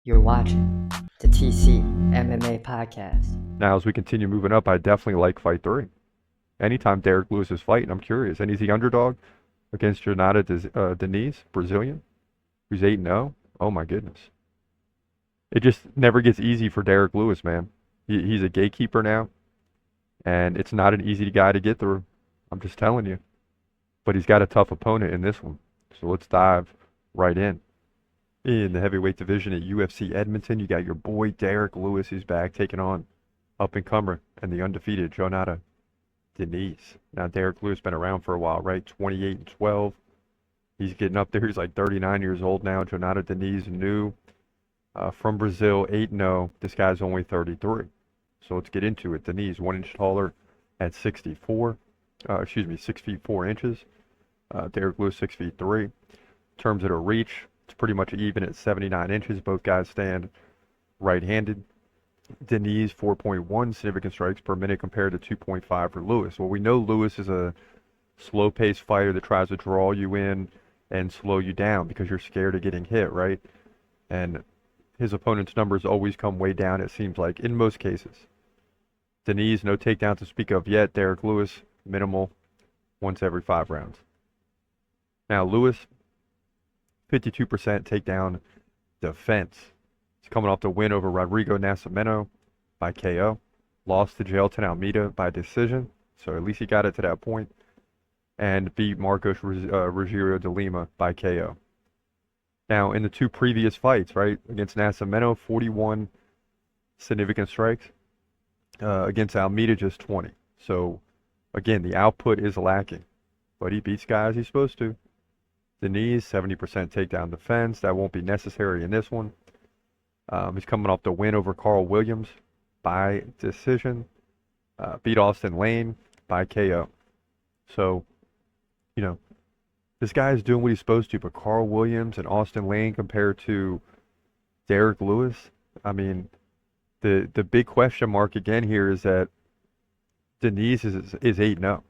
You're watching the TC MMA podcast. Now, as we continue moving up, I definitely like fight 3. Anytime Derrick Lewis is fighting, I'm curious. And he's the underdog against Jhonata Diniz, Brazilian, who's 8-0. Oh, my goodness. It just never gets easy for Derrick Lewis, man. He's a gatekeeper now, and it's not an easy guy to get through. I'm just telling you. But he's got a tough opponent in this one. So let's dive right in. In the heavyweight division at UFC Edmonton, you got your boy Derrick Lewis, who's back, taking on up-and-comer and the undefeated Jhonata Diniz. Now, Derrick Lewis been around for a while, right? 28-12. He's getting up there. He's like 39 years old now. Jhonata Diniz, new from Brazil, 8-0. This guy's only 33. So let's get into it. Diniz, 1 inch taller at 6 feet 4 inches. Derrick Lewis, 6 feet 3. In terms of the reach, it's pretty much even at 79 inches. Both guys stand right-handed. Diniz, 4.1 significant strikes per minute compared to 2.5 for Lewis. Well, we know Lewis is a slow-paced fighter that tries to draw you in and slow you down because you're scared of getting hit, right? And his opponent's numbers always come way down, it seems like, in most cases. Diniz, no takedown to speak of yet. Derrick Lewis, minimal, once every 5 rounds. Now, Lewis, 52% takedown defense. He's coming off the win over Rodrigo Nascimento by KO. Lost to Jhonata Almeida by decision, so at least he got it to that point. And beat Marcos Rogério de Lima by KO. Now, in the 2 previous fights, right, against Nascimento, 41 significant strikes. Against Almeida, just 20. So, again, the output is lacking. But he beats guys he's supposed to. Diniz, 70% takedown defense. That won't be necessary in this one. He's coming off the win over Carl Williams by decision. Beat Austin Lane by KO. So, you know, this guy is doing what he's supposed to. But Carl Williams and Austin Lane compared to Derrick Lewis, I mean, the big question mark again here is that Diniz is 8-0.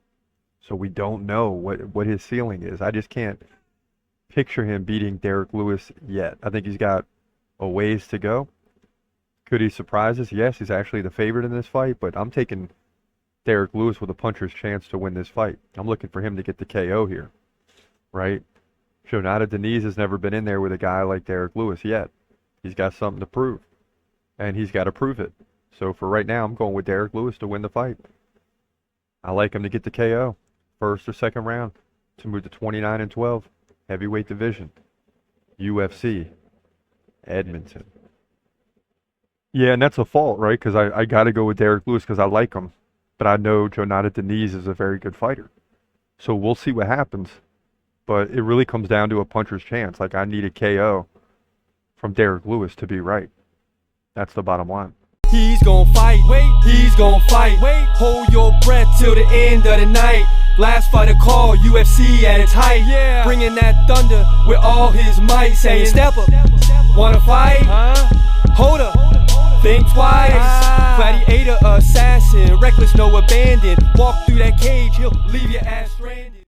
So we don't know what his ceiling is. I just can't picture him beating Derrick Lewis yet. I think he's got a ways to go. Could he surprise us? Yes, he's actually the favorite in this fight, but I'm taking Derrick Lewis with a puncher's chance to win this fight. I'm looking for him to get the KO here, right? Jhonata Diniz has never been in there with a guy like Derrick Lewis yet. He's got something to prove, and he's got to prove it. So for right now, I'm going with Derrick Lewis to win the fight. I like him to get the KO, first or second round, to move to 29-12. Heavyweight division, UFC Edmonton. Yeah, and that's a fault, right? Because I got to go with Derrick Lewis because I like him. But I know Jhonata Diniz is a very good fighter. So we'll see what happens. But it really comes down to a puncher's chance. Like, I need a KO from Derrick Lewis to be right. That's the bottom line. He's gon' fight, he's gon' fight. Hold your breath till the end of the night. Last fight of call, UFC at its height. Bringing that thunder with all his might. Saying, step up, wanna fight? Hold up, think twice. Gladiator, assassin, reckless, no abandon. Walk through that cage, he'll leave your ass stranded.